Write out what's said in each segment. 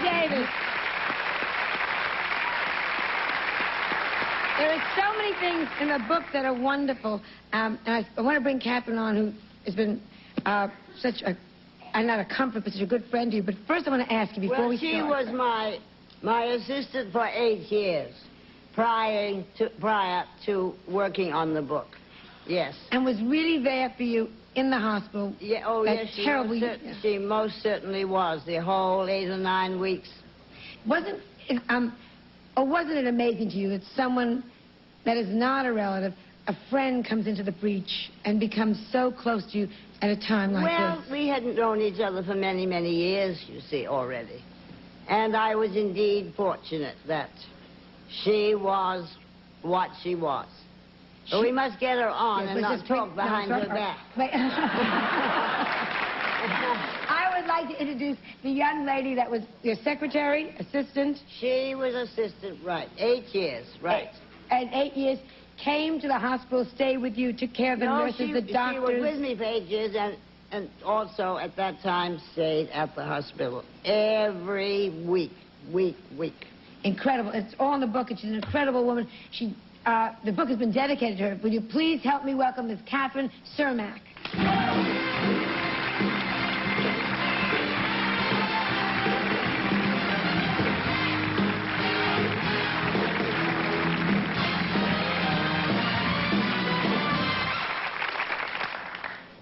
Davis. There are so many things in the book that are wonderful. And I want to bring Catherine on, who has been such a, not a comfort, but such a good friend to you. But first I want to ask you before we start. She was my assistant for 8 years prior to working on the book. Yes. And was really there for you in the hospital. Yeah, oh, yes, she most certainly was, the whole 8 or 9 weeks. Wasn't it amazing to you that someone that is not a relative, a friend, comes into the breach and becomes so close to you at a time like this? Well, we hadn't known each other for many, many years, you see, already. And I was indeed fortunate that she was what she was. But we must get her on and not talk behind her back. I would like to introduce the young lady that was your secretary, assistant. She was assistant, right. 8 years, right. And 8 years, came to the hospital, stayed with you, took care of the nurses, the doctors. She was with me for 8 years and also at that time stayed at the hospital every week. Incredible. It's all in the book, and she's an incredible woman. The book has been dedicated to her. Will you please help me welcome Miss Catherine Cermak?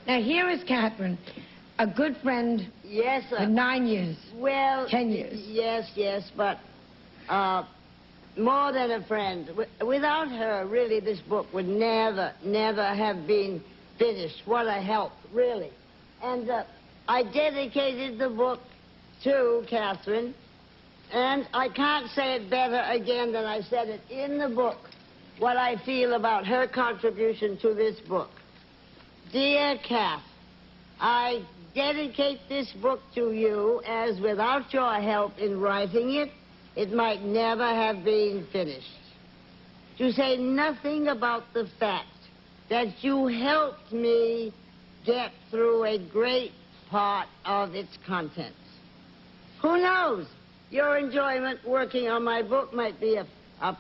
Now, here is Catherine, a good friend. Yes, sir. For 9 years. Well, 10 years. Yes, but more than a friend. Without her, really, this book would never have been finished. What a help, really. And I dedicated the book to Catherine, and I can't say it better again than I said it in the book, what I feel about her contribution to this book. Dear Kath, I dedicate this book to you, as without your help in writing it, it might never have been finished. To say nothing about the fact that you helped me get through a great part of its contents. Who knows? Your enjoyment working on my book might be a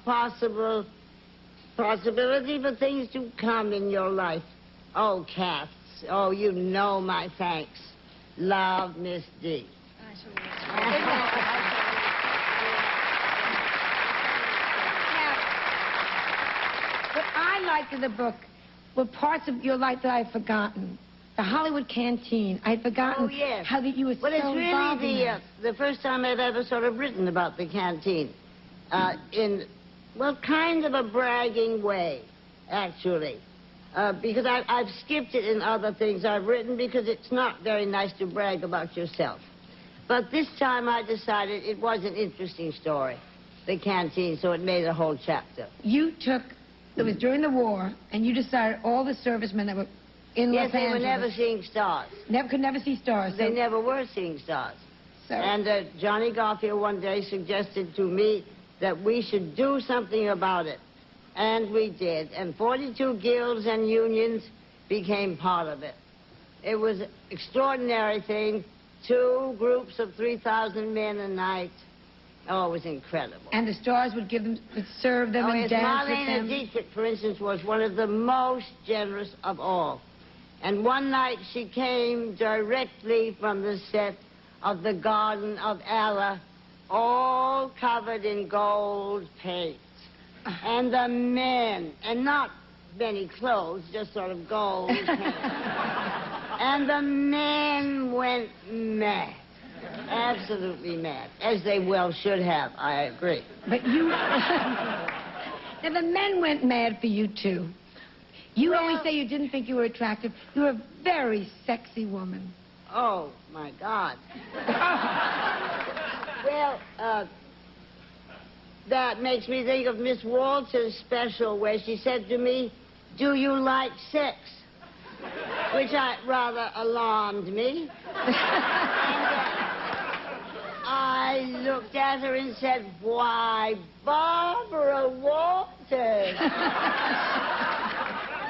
possibility for things to come in your life. Oh, Kath, oh, you know my thanks. Love, Miss D. What I liked in the book were parts of your life that I've forgotten. The Hollywood canteen. I'd forgotten how that you were so involved in that. Well, it's really the first time I've ever sort of written about the canteen. In, well, kind of a bragging way, actually. Because I've skipped it in other things I've written because it's not very nice to brag about yourself. But this time I decided it was an interesting story, the canteen, so it made a whole chapter. It was during the war, and you decided all the servicemen that were in Los Angeles... Yes, they were never seeing stars. Could never see stars. They never were seeing stars. So. And Johnny Garfield one day suggested to me that we should do something about it. And we did. And 42 guilds and unions became part of it. It was an extraordinary thing. 2 groups of 3,000 men a night. Oh, it was incredible. And the stars would serve them and dance with them. Marlene Dietrich, for instance, was one of the most generous of all. And one night she came directly from the set of The Garden of Allah, all covered in gold paint. And the men, and not many clothes, just sort of gold paint. And the men went mad. Absolutely mad. As they well should have, I agree. But you... Now, the men went mad for you, too. You always say you didn't think you were attractive. You were a very sexy woman. Oh, my God. Well, that makes me think of Miss Walter's special where she said to me, "Do you like sex?" Which rather alarmed me. And, I looked at her and said, "Why, Barbara Walters."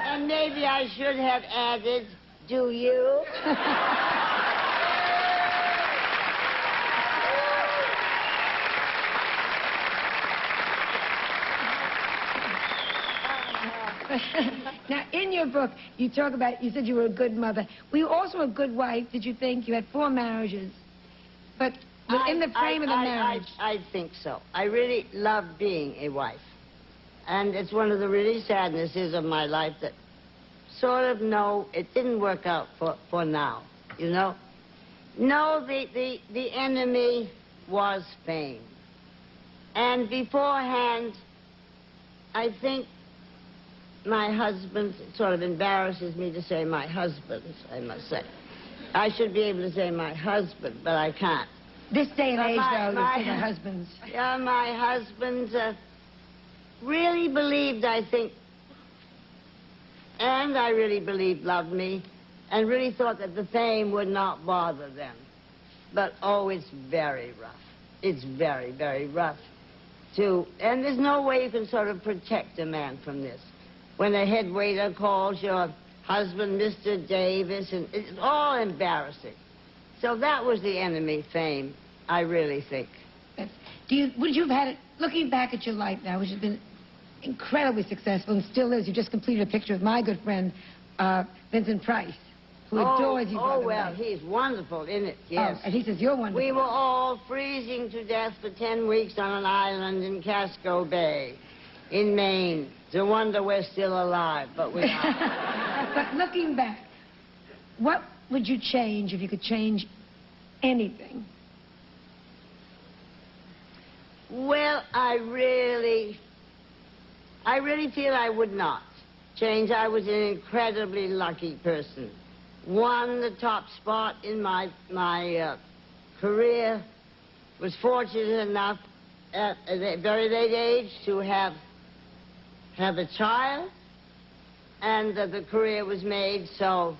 And maybe I should have added, "Do you?" Now, in your book, you talk about, you said you were a good mother. Were you also a good wife, did you think? You had 4 marriages. But within the frame of the marriage... I think so. I really love being a wife. And it's one of the really sadnesses of my life that sort of, no, it didn't work out for now, you know? No, the enemy was fame. And beforehand, I think my husband, it sort of embarrasses me to say my husband, I must say. I should be able to say my husband, but I can't. This day and age, though, you say my husbands. Yeah, my husband really believed, I think, and I really believed loved me, and really thought that the fame would not bother them. But, oh, it's very rough. It's very, very rough. And there's no way you can sort of protect a man from this. When a head waiter calls your husband Mr. Davis, and it's all embarrassing. So that was the enemy, fame, I really think. Would you have had it, looking back at your life now, which has been incredibly successful and still is, you just completed a picture of my good friend, Vincent Price, who adores you. Oh, well, he's wonderful, isn't it? Yes. Oh, and he says you're wonderful. We were all freezing to death for 10 weeks on an island in Casco Bay, in Maine. It's a wonder we're still alive, but we are. But looking back, what would you change if you could change anything? Well, I really feel I would not change. I was an incredibly lucky person. Won the top spot in my career. Was fortunate enough at a very late age to have a child, and the career was made so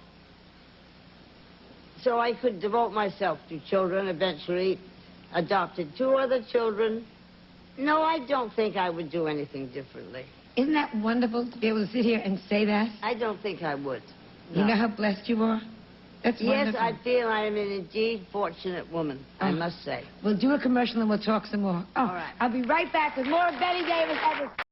I could devote myself to children. Eventually adopted 2 other children. No, I don't think I would do anything differently. Isn't that wonderful to be able to sit here and say that? I don't think I would. No. You know how blessed you are? That's wonderful. Yes, I feel I am an indeed fortunate woman, I must say. We'll do a commercial and we'll talk some more. All right. I'll be right back with more of Bette Davis.